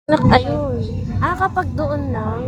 Ayun. Kapag doon lang.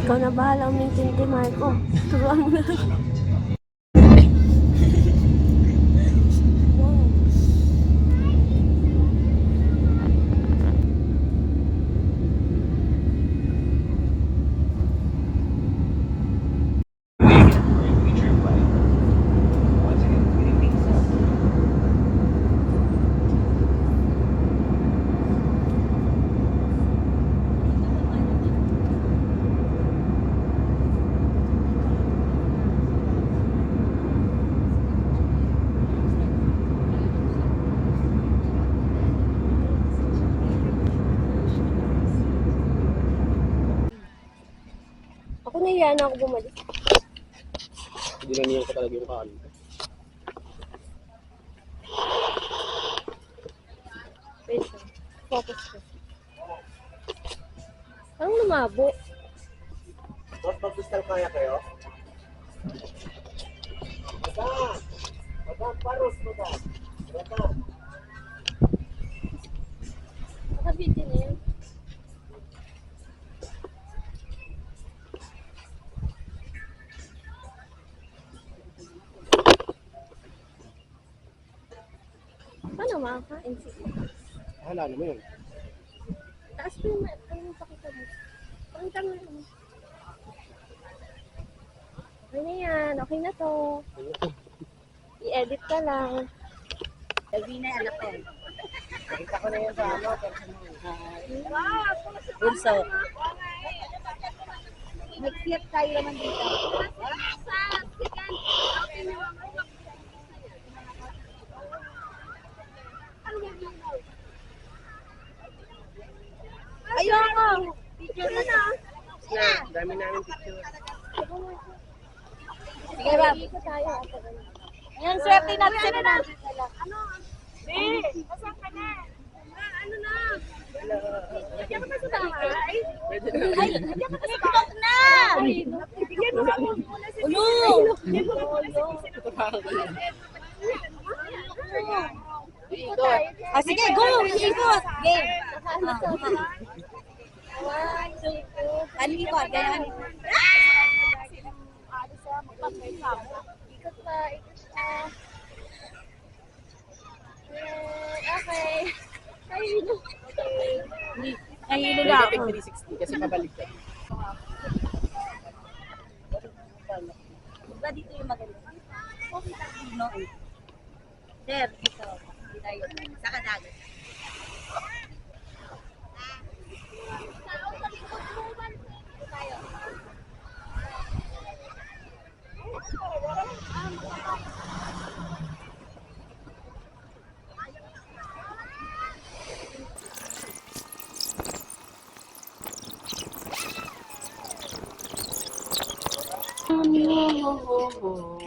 Ikaw na bahala umintindi, Marco. Turuan mo na. Ako nahiya na ako bumalik. Dinaniyan ko talaga yung kaan. Wait lang. Focus ko. Parang lumabo. Boss, mag-crystal kaya kayo? Madam, paros, madam. Madam. Nakabiti na yun. Paano makakain siya? Hala naman yun. Taas mo yung pakita mo. Pakita mo yun. Okay na yan. Okay na to. I-edit ka lang. Sabi na anak ko. Nakita ko na yun sa ano. Bunso. Nag-clear tayo naman dito. Ayoko! Picture na na. Na, dami namin picture. Sige, Rob. Ikot tayo. Yan, swerte natin sila na. Ano? Nasaan ka na? Ano na? Diyan ka pa sa bahay? Pwede na. Ay, diyan ka pa sa TikTok na! Bigyan mo ako muna sa Ulo! Bigyan mo ako muna sa Sige, go! Ikot! Game! One, two, two. Ano ikot? Ganyan. Ikot pa, ikot pa. Okay. Ayun. Nahilo Pwede na take ako. 360 kasi pabalik ka. Diba dito yung maganda? Okay, no? Sir, dito. Dito tayo. Sa kadagat.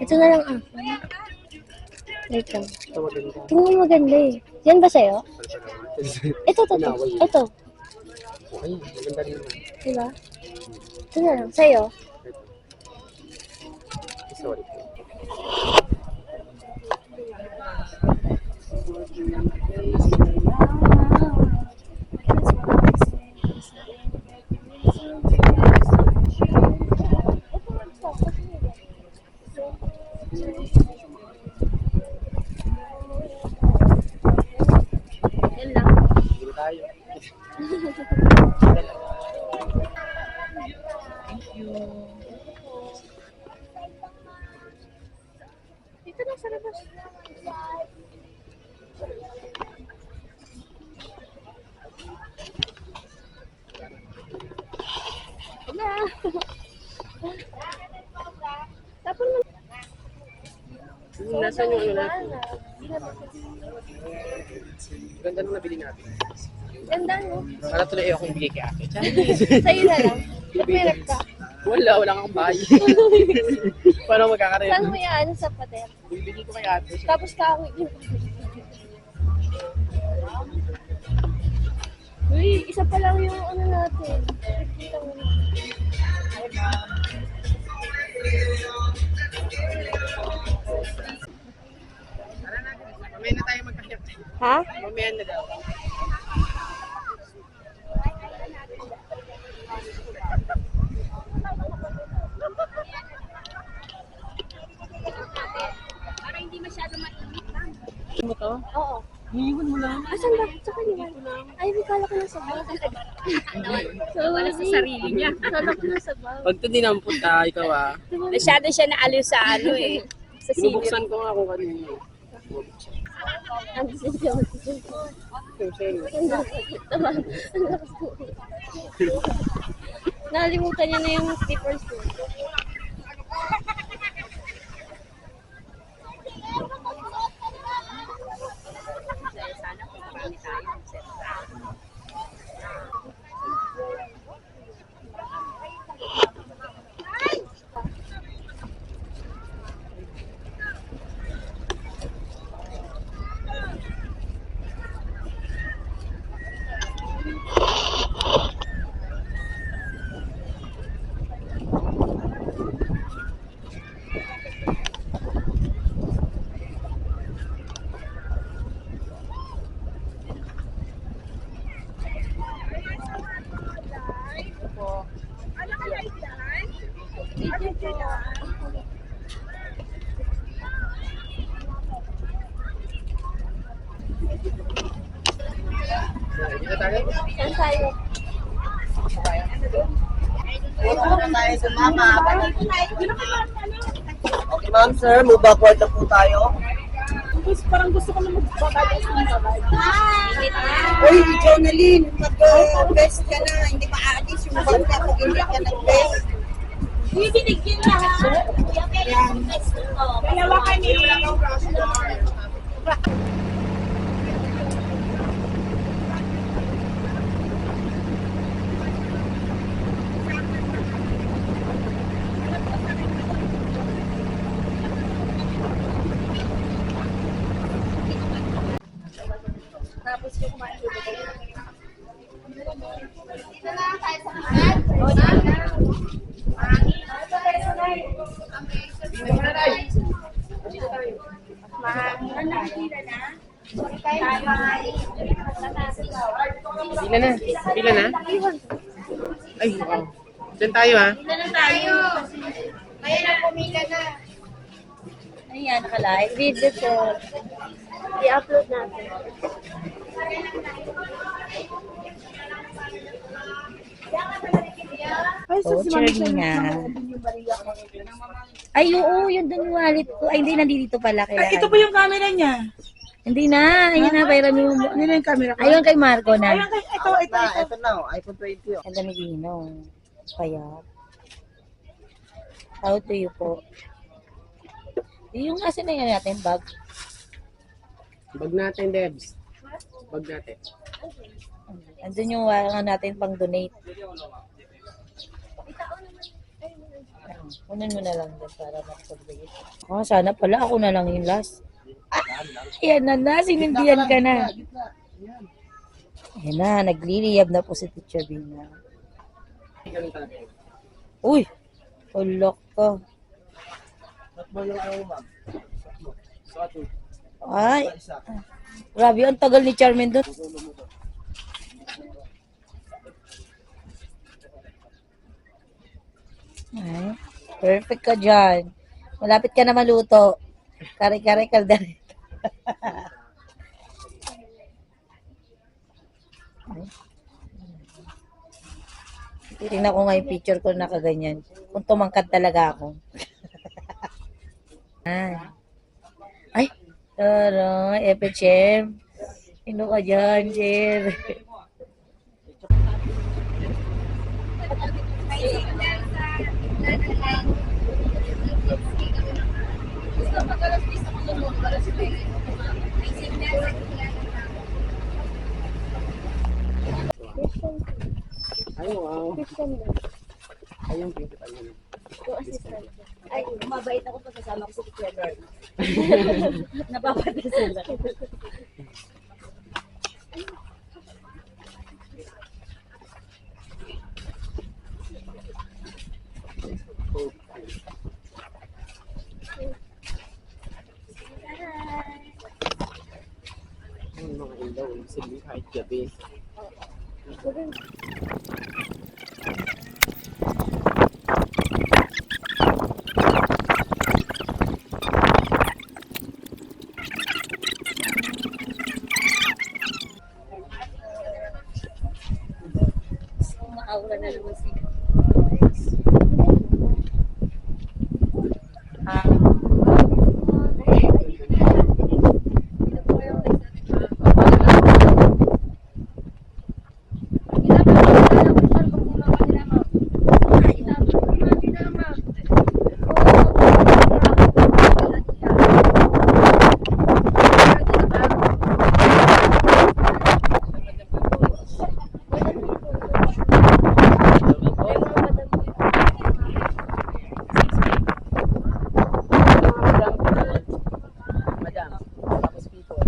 Ito na lang Wait lang. Ito maganda. Tingnan mo maganda eh. Yan ba sa'yo? Ito. Ito. Ay, maganda rin naman. Diba? Ito na lang. Sa'yo? Sorry. Yan lang. Hindi tayo. Dito na sa labas. Wala. Tapon mo. Nasaan yung ano natin? Wala. Ganda nung nabili natin. Ganda no? Para tuloy ako ibigay kay ate. Sa'yo na lang. Magpirap ka. Wala kang bahay. Paano magkakaroon? Saan mo yan sa pader? Bibigay ko kay ate. Tapos kahoy yun. Uy, isa pa lang yung ano natin. Kita mo na. Mamaya na tayo magkakip. Ha? Mamaya na daw. Para hindi masyado mainit lang. Mo to? Oo. Hihingon mo lang. Asan ba? Sa kanya. Ay, may kala ko na sa bag. Wala sa sarili niya. Kala ko na sa bag. Pag ito dinampot ka, ikaw ah. Masyado siya naaliw sa ano eh. Sa senior. Binubuksan ko nga kung kanino. Ang siya. Nakalimutan niya na yung slippers ko. Sana kung marami tayo. Dito tayo. Saan tayo? tayo sa mama. Okay ma'am, sir, move backward na po tayo. Parang gusto ko na mag-babay sa babay. Uy, Jonalyn, mag-best ka na. Hindi maalis yung bag ka pag hindi ka nag-best. Binigyan na ha. Dalawa kami. Tapos yung kumain ko. Pila na. Pila na? Ay, wow. Diyan tayo ah. Ayan, naka-live. Video ko. I-upload natin. Oh, charming nga. Ay, oo, yun dun yung wallet ko. Ay, hindi, nandito pala. Kaya, Ito po yung camera niya. Hindi na. Ayun na, bayram yung... Ano na yung camera ko? Ayun kay Marco na. Ito na, iPhone 20. Ang dami Ninong. Kaya. How to you po? Yung asin na yan natin, bag. Bag natin, Debs. Bag natin. Andun yung ano natin pang donate. Kunin mo na lang din para makasagbigay. Oh, sana pala ako na lang yung last. Ayan na, sinindihan ka na. Ayan na, nagliliyab na po si Teacher Bina. Uy, ulok ka. Ay, grabe, ang tagal ni Charmin doon. Ay, perfect ka dyan. Malapit ka na maluto. Kare-kare kaldereta. Titingnan ko nga yung picture ko na kaganyan. Kung tumangkad talaga ako. Ay, tara, Epichem. Sino ka dyan, Jer? Ay, wow. Ayun, principal yun. Ay, mabait ako pag kasama ko si Kuya Lord. Napapatisan ako. Yung mga ilaw, silbi kahit gabi. Makaura na naman si Madam, tapos people.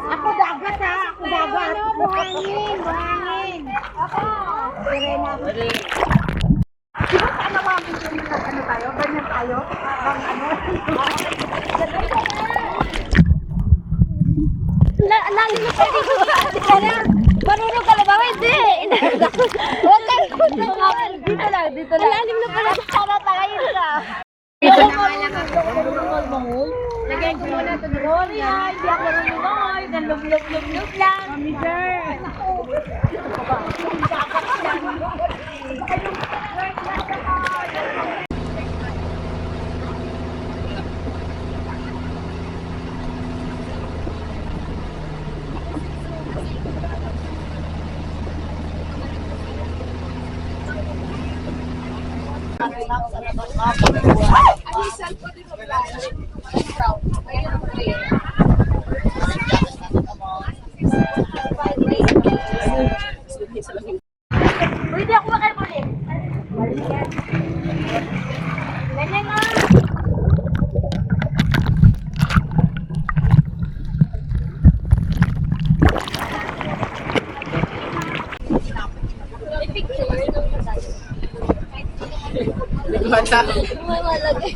Ako dagat ha, ako dagat. Buhangin, buhangin. Ako. Sirena. Di ba sana mami yung ano tayo? Ganyan tayo? Bang ano? Lalo na pwede ko ba? Marunong ka na ba? Hindi! Huwag ka dito lang, dito lang. Lalim na pala. Para tagayin ka. Lagyan ko muna ito doon. Hindi ako marunong mangoy. Nanlub-lub-lub lang. Mami girl. Pwede ako makalimulit. Ganyan nga. Bata. Malagay.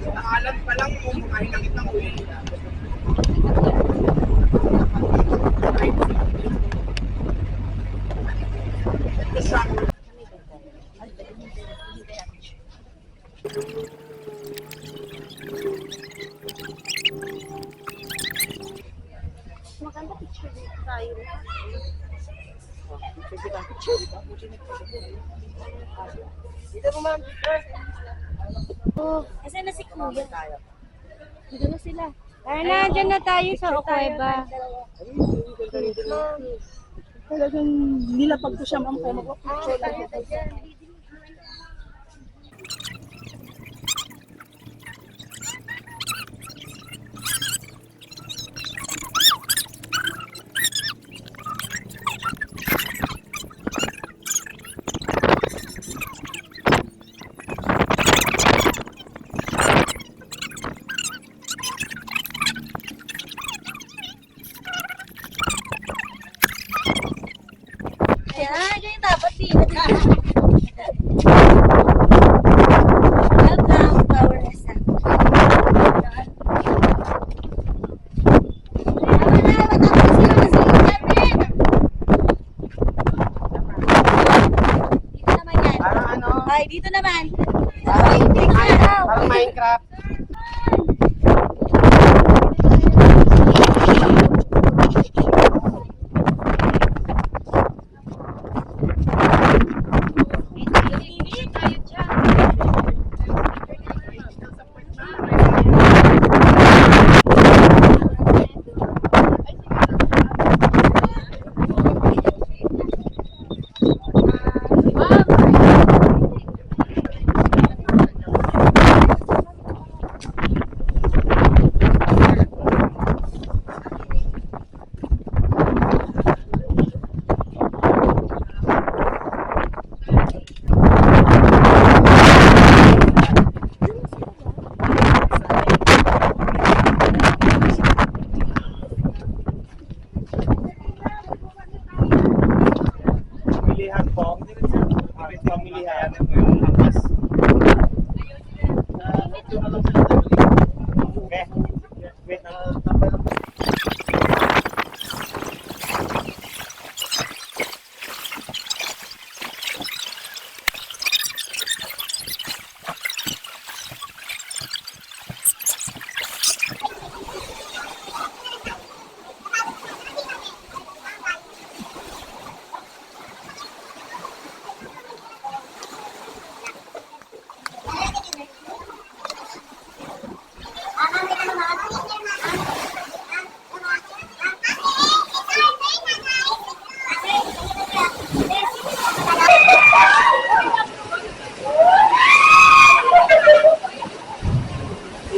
Alam pa lang kung makahinang itang uwi. Maganda picture dito tayo. Dito mo ma'am. Oh, asan na si Kuya? Dito na sila. Ay, nandyan na tayo sa Okueba. Talagang nilapag ko siya, ma'am. Sarap. Pilihan po. Pamilihan po yung angkas.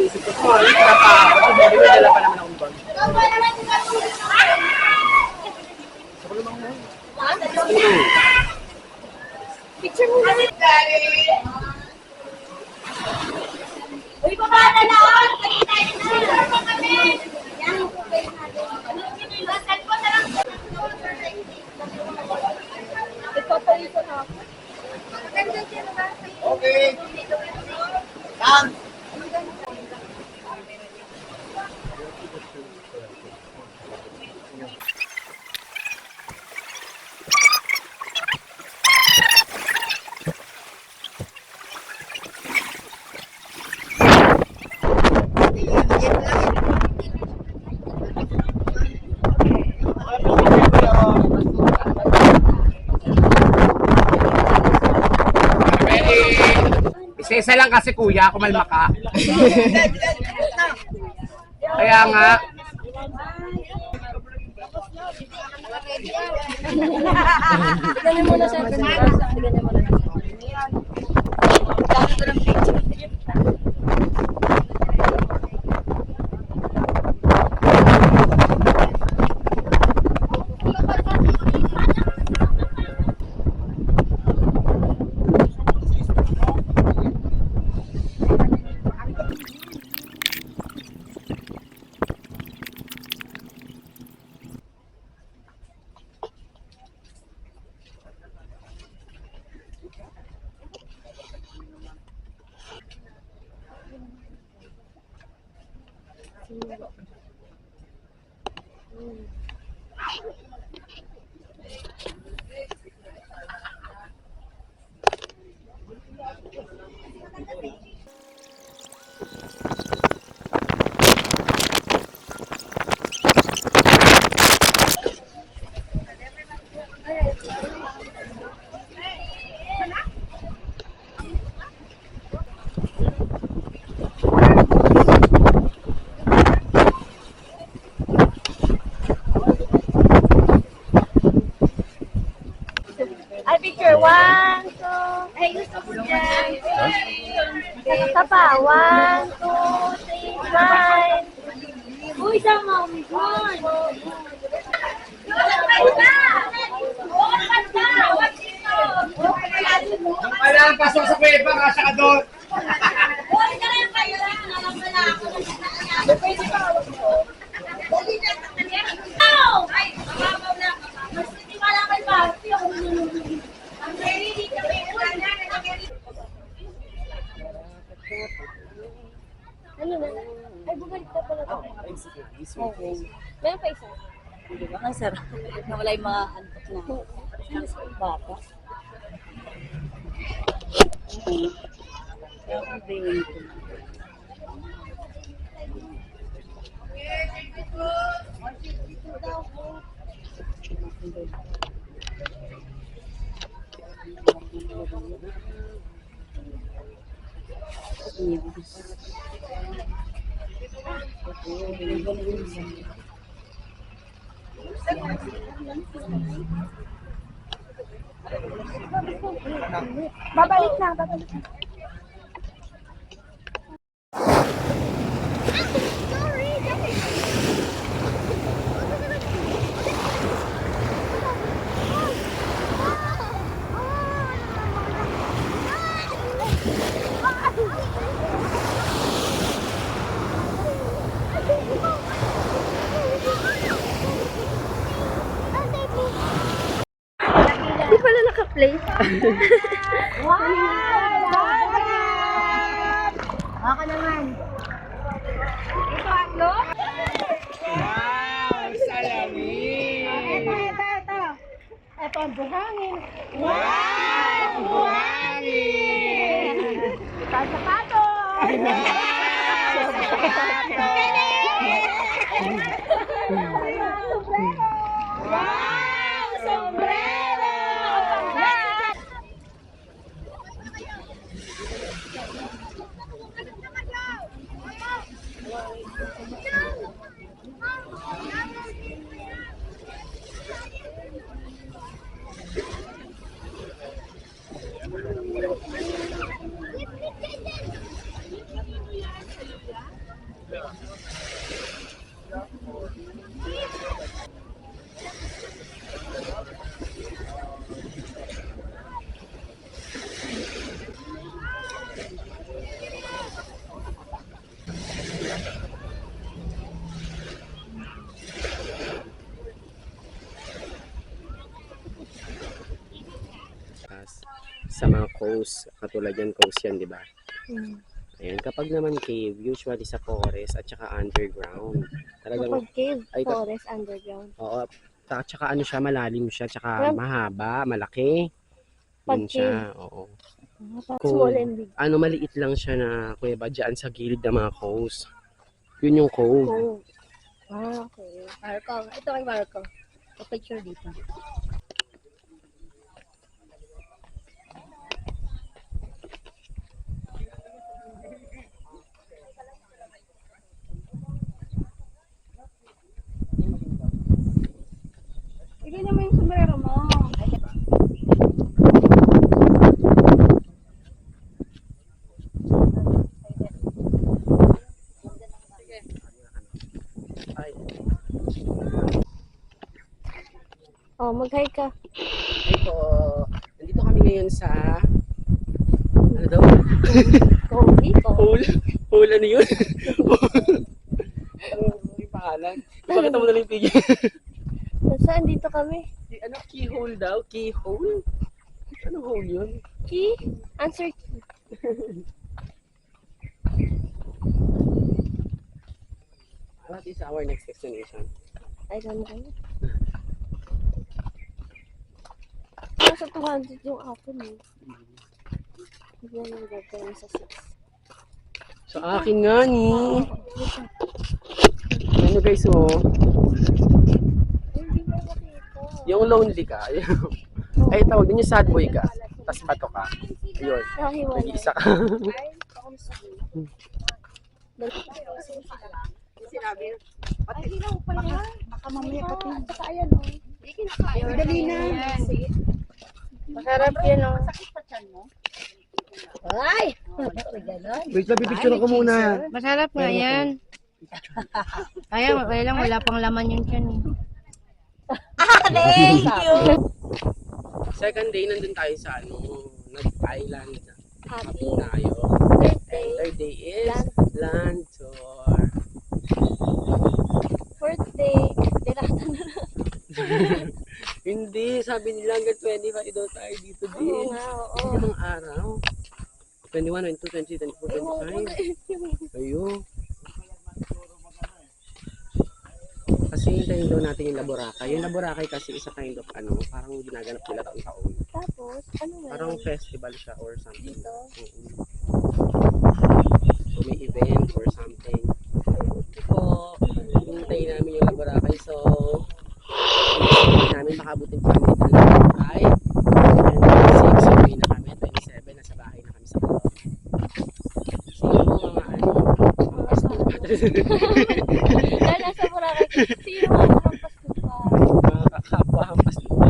Isip ko po, dala pa naman akong bag. Picture mo na. Uy, pamata na ako! Picture mo kami! Yan, cellphone na lang. Ipapalito na ako. Okay. Yan. Isa-isa lang kasi kuya, kumalma ka. Kaya nga. Ganyan mo na sa ganyan mo na. Ay, picture. 1, 2. Ay, gusto ko dyan. Isa pa. 1, 2, 3, smile. Uy, sama. Uy, Kailangan pasok sa kuweba, kasya ka doon. Ano na? Ay, bumalik na pala ito. Meron pa isa. Di ba? Ang sarap. Nawala yung mga antok na bata. Kaya ang Babalik na, babalik na. Hindi pala naka-play. Ako naman. Ito ano? Wow! Salamin! Ito. Ito ang buhangin. Wow! Buhangin! Ito ang sapato. Wow! Sombrero! Sa mga coast, katulad yan, coast yan, di ba? Ayan, kapag naman cave, usually sa forest at saka underground. Talagang, Kapag cave, Ay, forest, underground. oo, at saka ano siya, malalim siya, tsaka mahaba, malaki. Pag Yun siya, oo. Small and big. Ano, maliit lang siya na kuweba dyan sa gilid ng mga coast. Yun yung cove. Oh. Ah, okay. Marco. Ito kay Marco. Pa-picture dito. Bigyan niyo mo yung sombrero mo. Oh, mag-hi ka. Ito, nandito kami ngayon sa, ano daw? Coffee ko. Hole, ano yun? Ano yung pangalan? Pakita mo na lang yung pigil. Saan dito kami? Ano, keyhole daw? Keyhole? Anong hole yun? Key? Answer key. What is our next destination? I don't know. Nasa 200 yung akin eh. Bigyan yung gagawin sa 6. Sa akin nga ni. Ano guys, oh. Hindi mo makita. Yung lonely ka. Ay, tawag din yung sad boy ka. Tapos bato ka. Ayun. Nakahiwalay. Nag-iisa ka. Sinabi. Ay, hilaw pa yan. Baka mamaya pati. Saka ayan o. Dali na. Masarap yan oh. Sakit pa tiyan mo? Ay! Ganon. Wait lang, pipicture ko muna. Masarap nga yan. Kaya wala pang laman yun dyan eh. Thank you! Second day, nandun tayo sa ano, nag-island. Happy Happy tayo. birthday. Third day is land tour. Fourth day. Dirata na lang. Hindi, sabi nila hanggang 25 daw tayo dito Oo din. nga, oo. Ilang araw? 21, 22, 23, 24, 25. Ayun. Kasi hintayin daw natin yung Laboracay. Yung Laboracay kasi isa kind of ano, parang ginaganap nila taon-taon. Tapos, ano nga? Parang festival siya or something. Dito? Oo. So may event or something. So, hintayin namin yung Laboracay. So, hintayin namin baka kakabutin pa kami dito lang ay 26, so uwi na kami, 27, nasa bahay na kami sa Bacoor. Sino po mga mga pastupa? Dahil nasa Boracay, sino mga hampas pa? Mga kakapwa ang pastupa.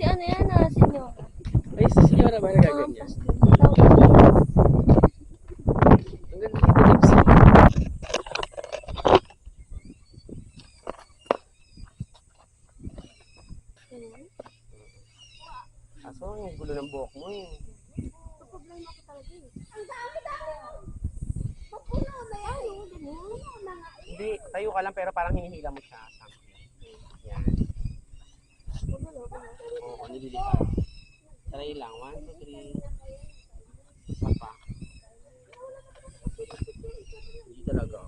Si ano yan ah, senyor. Ay, sa senyora ba nagaganyan? Hampas pa. Ang ganda dito, Lips. Kaso, ang gulo ng buhok mo eh. Hindi, tayo ka lang pero parang hinihila mo siya. Yan. Oo, nililipat. Try lang. 1, 2, 3. Isa pa. Hindi talaga.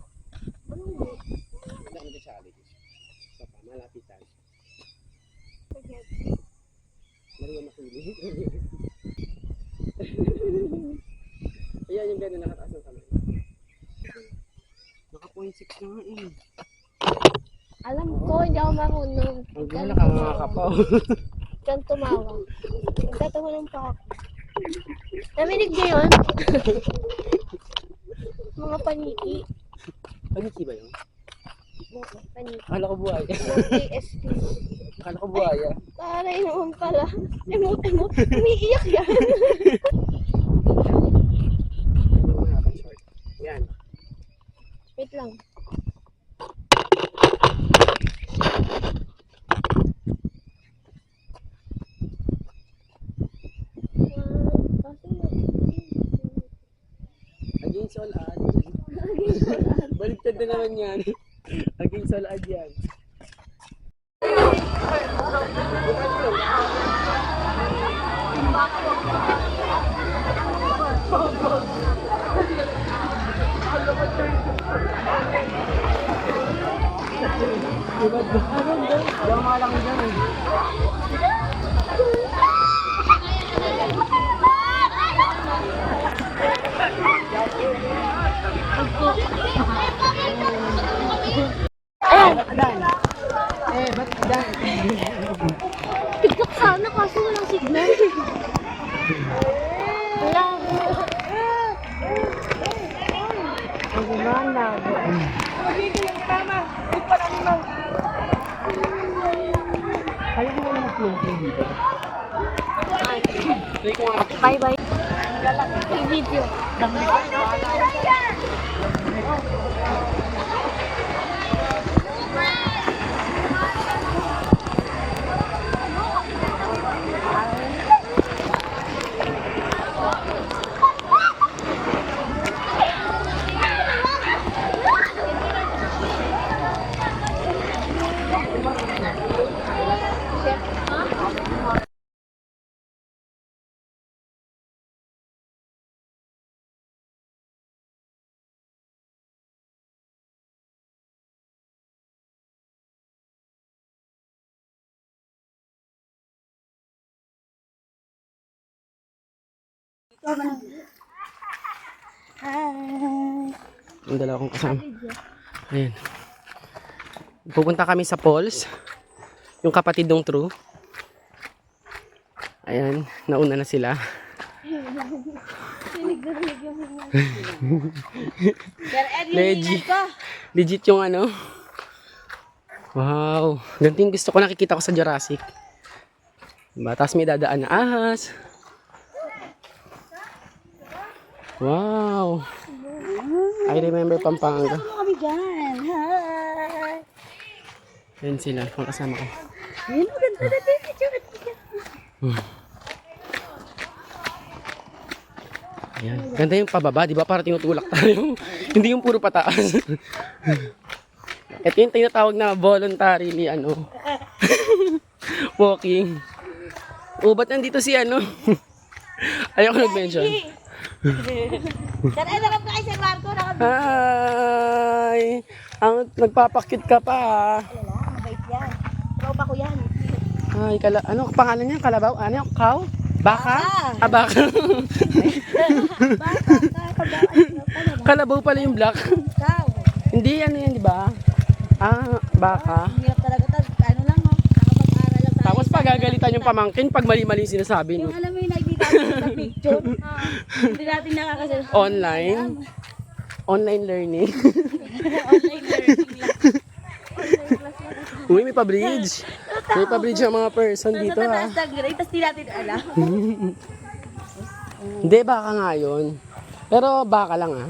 Hindi ako nag-challenge. Isa pa, malapitan. Mariwa makilig. Ayan yung gano'n nakataas ng kamay. Naka 0.6 na nga eh. Alam ko, hindi ako marunong. Ang gulo nakangakapaw. Diyan tumawa. Nagtatawanan pa ako. Naminig niyo yun? Mga paniki. Paniki ba yun? Paniki. Akala ko buhaya. ASP. Akala ko buhaya. Taray naman pala. Emot-emot. Umiiyak yan. Yan. Wait lang. Against all odds. Baliktad na naman yan. Against all odds yan. TikTok sana kaso walang signal. Wala. Ang gumana. Bye bye. I-video. Yung dalawa kong kasama. Ayan. Pupunta kami sa Falls. Yung kapatid ng True. Ayan, nauna na sila. Legit. Legit yung ano. Wow. Ganito yung gusto ko nakikita ko sa Jurassic. Diba? Tapos may dadaan na ahas. Wow. I remember Pampanga. Kami dyan. Hi. Yan sila, kung kasama ko. Ayun, ganda na din. Ayan. Ganda yung pababa, di ba? Para tinutulak tayo. Hindi yung puro pataas. Ito yung tinatawag na voluntarily, ano, walking. O, ba't nandito si ano? Ayoko nag-mention. Ay, nakap ka sa Marco. Hi! Ang nagpapakyut ka pa. Wala, mabait yan. Tropa ko yan. Ay, ano pangalan niya? Kalabaw? Ano yung cow? Baka? Ah, baka. Kalabaw pala yung black. Ikaw. Hindi, ano yan, di ba? Ah, baka. Hirap talaga. Ano lang, oh. Nakapag-aral Tapos pagagalitan yung pamangkin pag mali-mali sinasabi, no? Alam mo yung nakikita ko sa picture? Hindi natin nakakasabi. Online. Online learning. Uy, may pa-bridge. May pa-bridge ang mga person dito, ha? Sa grade, tapos di natin alam. Hindi, baka nga yun. Pero baka lang, ha?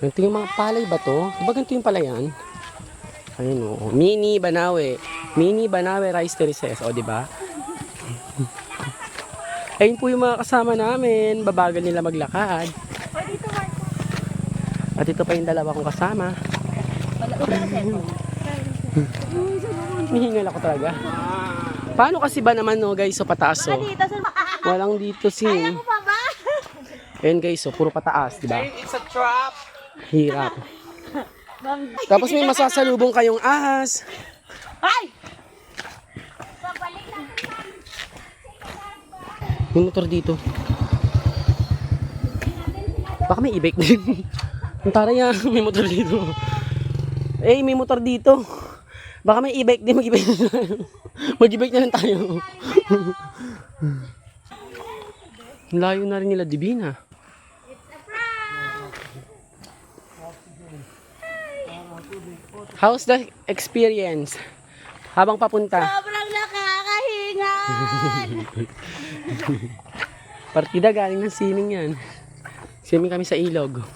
Ganito yung mga palay ba to? Diba ganito yung palayan? Ayun, o. Mini Banawe. Mini Banawe Rice Terraces. O, diba? Ayun po yung mga kasama namin. Babagal nila maglakad. At ito pa yung dalawa kong kasama. Hihingal ako talaga. Paano kasi ba naman, no, guys? So, pataas, so. Walang dito, sin. Ayun, guys, so, puro pataas, diba? It's a trap. Hirap. Tapos may masasalubong kayong ahas. May motor dito. Baka may e-bike din. Ang taray yan, may motor dito. Eh, may motor dito. Baka may e-bike din, mag-e-bike na tayo. Mag-e-bike na lang tayo. Layo na rin nila Divina. How's the experience? Habang papunta. Sobrang nakakahingal! Partida galing ng swimming yan. Swimming kami sa ilog.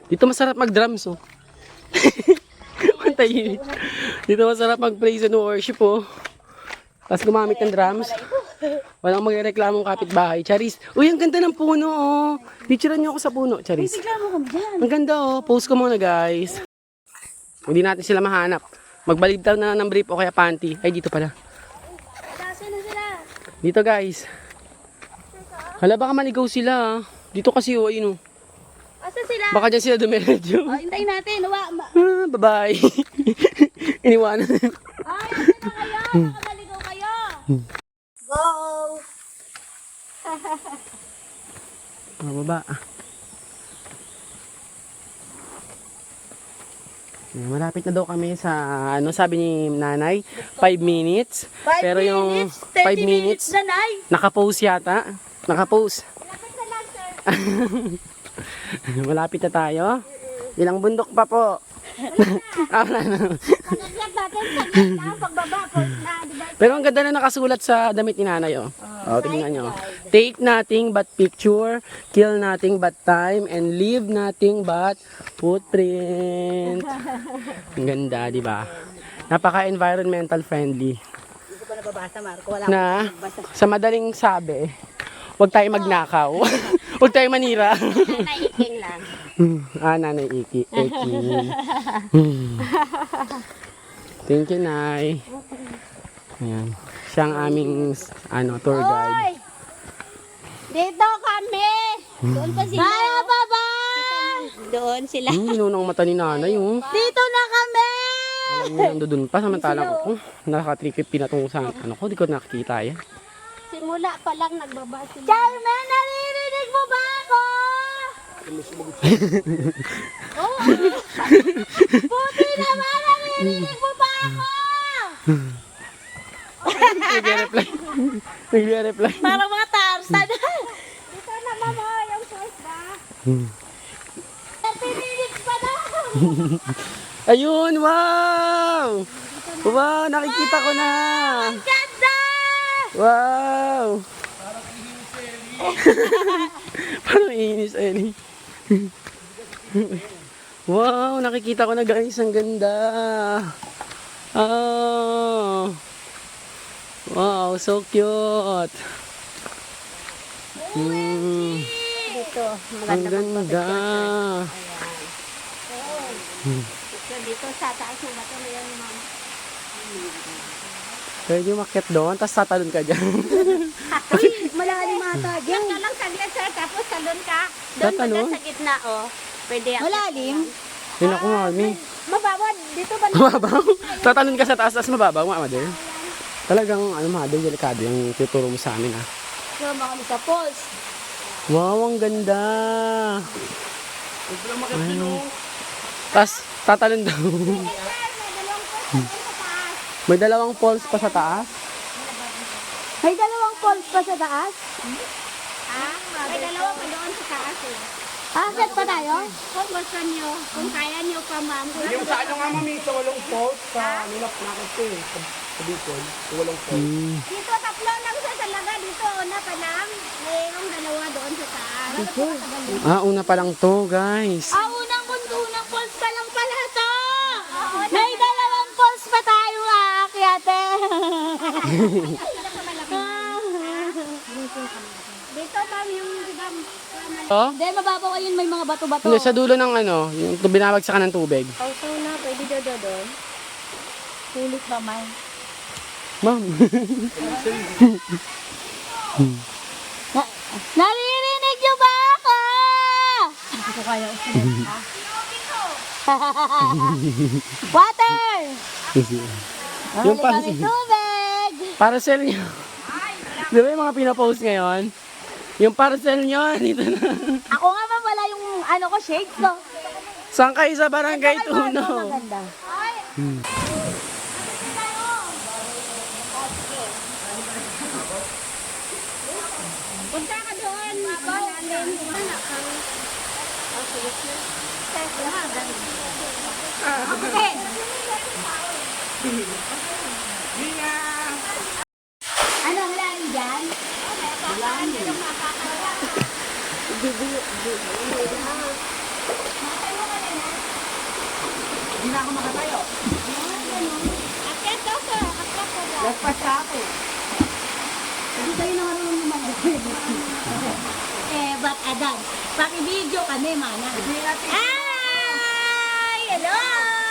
Dito masarap mag-drums, oh. Pantay. Dito masarap mag-praise and worship, oh. Tapos gumamit ng drums. Walang magreklamong kapitbahay. Charis, uy, ang ganda ng puno, oh. Picturean niyo ako sa puno, Charis. Ang ganda, oh. Post ko muna, guys. Hindi natin sila mahanap. Magbalibtaw na ng brief o kaya panty. Ay, dito pala. Dito, guys. Hala, baka maligaw sila, ah. Dito kasi, oh, ayun, oh. Asa sila? Baka dyan sila dumiretso. Oh, hintayin natin. Ah, bye-bye. Iniwanan. Ay, asa na kayo? Baka maligaw kayo. Go! Baba. Malapit na daw kami sa, ano sabi ni nanay, 5 minutes. Pero yung 5 minutes, nanay. naka-pause yata. Naka-pause. Malapit na tayo. Ilang bundok pa po. Pero ang ganda na nakasulat sa damit ni nanay, oh. Oh, tingnan nyo. Take nothing but picture, kill nothing but time, and leave nothing but footprint. Ang ganda, di ba? Napaka-environmental friendly. Hindi ko pa nababasa, Marco. Wala Na, sa madaling sabi, huwag tayo magnakaw. Huwag tayo manira. Naiiking lang. Nanay Iki. Thank you, Nay. Ayan. Siya ang aming tour guide. Dito kami. Doon pa sila. Kaya baba. Doon sila. Ginunang mata ni nanay, oh. Dito na kami. Alam niyo, nandun pa. Samantalang ko, nakatrikip na itong sa di ko nakikita yan. Simula pa lang nagbabasa. Carmen, naririnig mo ba ako? Oo. Buti naman, naririnig mo ba ako? Nagre-reply. Nagre-reply. Parang mga Tarzan. Dito na mama, yung first ba? 30 minutes pa na. Ayun, wow! Wow, nakikita ko na! Ganda! Wow! Parang inis, Ellie. Wow, nakikita ko na, guys. Ang ganda. Oh. Wow, so cute. Dito, Ang ganda. dito sa taas ng bato na yan, mama. Pwede umakyat doon, tapos tatalon ka dyan. Uy, malalim ata Yan ka lang saglit sir, tapos talon ka. Tatalon? Sa gitna, oh. Pwede ako. Malalim? Yun ako, mami. Mababaw, dito ba? Mababaw? Tatalon ka sa taas, tapos mababaw, mother. Talagang, mother, delikado yung tuturo mo sa amin, ah. Sumama kami sa falls. Wow, ang ganda. Tapos, tatalon daw. May dalawang falls pa sa taas. May dalawang falls pa sa taas? May dalawa pa doon sa taas eh. Akit pa tayo? Kung gusto nyo, kung kaya nyo pa ma'am. Yung sa ano nga mami, sa walong falls, sa nilap nakit ko eh. Sa Bicol, sa walong falls. Dito tatlo lang sa talaga. Dito una pa lang. Mayroong dalawa doon sa taas. Una pa lang to, guys. Unang falls pa lang pala to. May dalawang falls pa tayo aakyate. Dito ma'am yung Oh? Hindi, mababaw ayun, may mga bato-bato. Hindi, sa dulo ng ano, yung binabagsakan ng tubig. Also na, pwede doon. Sulit naman. Ma'am. Naririnig niyo ba ako? Hindi ko kaya Water! Yung Kami tubig! parcel nyo. Di ba yung mga pinapost ngayon? Yung parcel nyo, dito na. Ako nga ba wala yung ano ko, shades ko? Saan kayo sa Barangay Tuno? Maganda. Punta ka doon. Ano, wala rin dyan? Akit ako. Lagpas sa ako. Hindi kayo na marunong lumagot. Ba't adan? Paki-video kami, mana. Ay! Hello!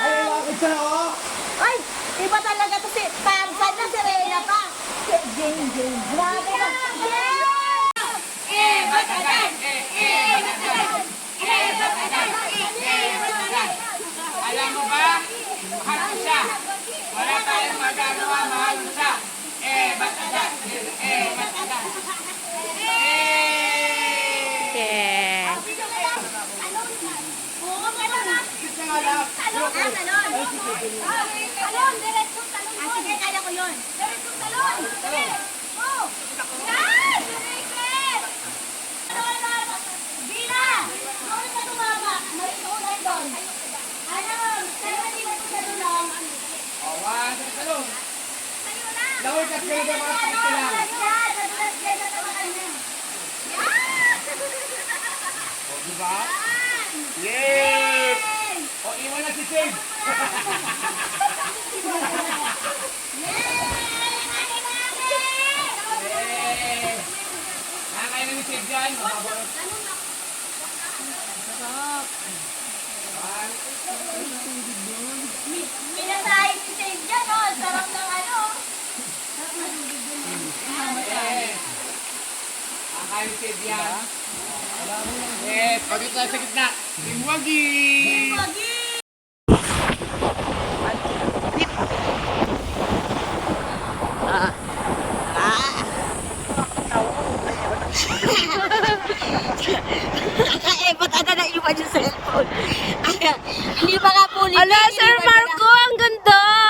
Ay, lakit siya oh! Ay! Iba talaga to si Tarzan na si Reyna pa. Si Jane. Grabe ka. Ba't adan? Ba't adan? Alam mo ba? Mahal ko siya. Wala tayong magagawa, mahal ko siya. Ba't agad? Ba't agad? Talon, diretsong talon. Sige, kaya ko yun. Diretsong talon. Sige. Oh. Yan! Direct! Bina! Doon ka tumama. Maritunan doon. Ano? Pero hindi mo sa dulong. Awan sa salong. Sa'yo na. Laway ka sila ng mga kapit lang. Yan! Nadulas kayo na tamaan niya. Yan! O, diba? Yay! O, iwan na si Sid. Nakakain na ni Sid dyan. Mababalot. Minasahe si Save dyan, oh. Sarap ng ano. Nakakain ni Sid yan. Pagkat sa gitna. Timwagi! Ba't ada na iwan yung cellphone? Hindi pa nga puli. Ala, Sir Marco, ang ganda!